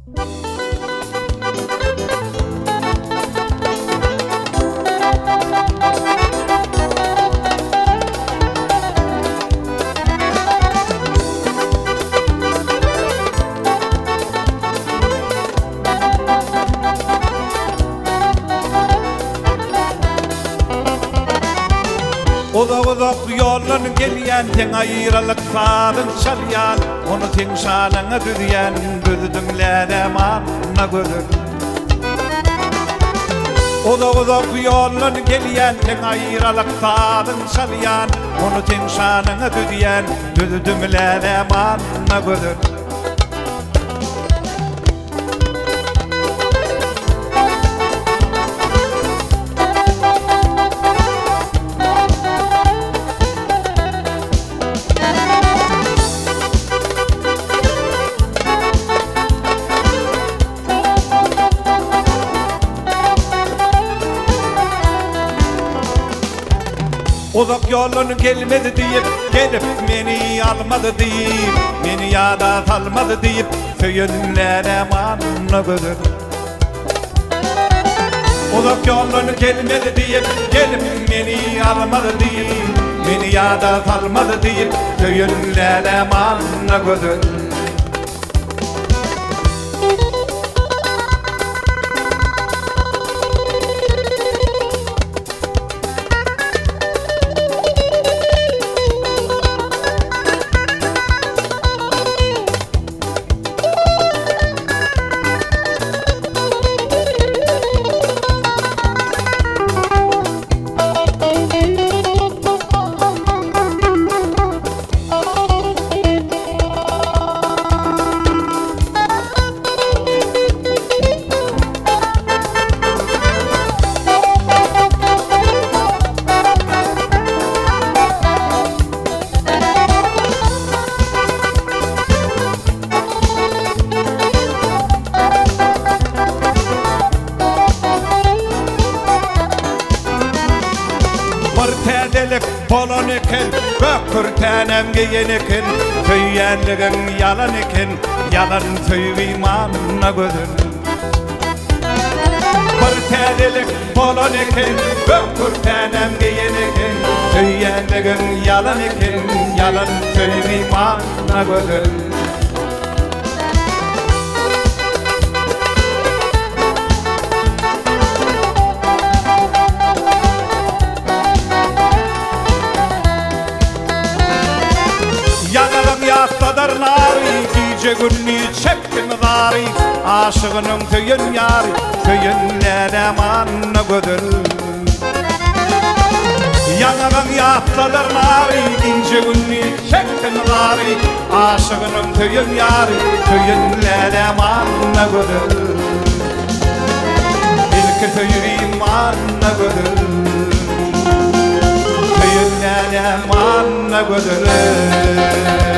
Uzak yolun gelyen ten ayrılıkların çalyan onu ten şanına düdüyen düdümlere manna gözür. Uzak yolun gelyen ten ayrılıkların çalyan onu ten şanına düdüyen düdümlere manna gözür. Uzak yolun gelmedi deyip gelip beni almadı deyip beni yada salmadı deyip söyünlere manna gözür. Uzak yolun gelmedi deyip gelip beni almadı deyip beni yada salmadı deyip söyünlere manna gözür. Tedelik bolon iken, bökür tenem giyen iken, söyyenligin yalan iken, yalan söyleyi manna gözür. Bir tedelik bolon iken, bökür tenem giyen iken, söyyenligin yalan iken, yalan söyleyi manna gözür. Yastadır nari, gece günni çektim zari, aşığının tüyün yari, tüyünlere manna gözür. Yanağın yastadır nari, gece günni çektim zari, aşığının tüyün yari, tüyünlere manna gözür. İlk tüyün manna gözür, tüyünlere manna gözür.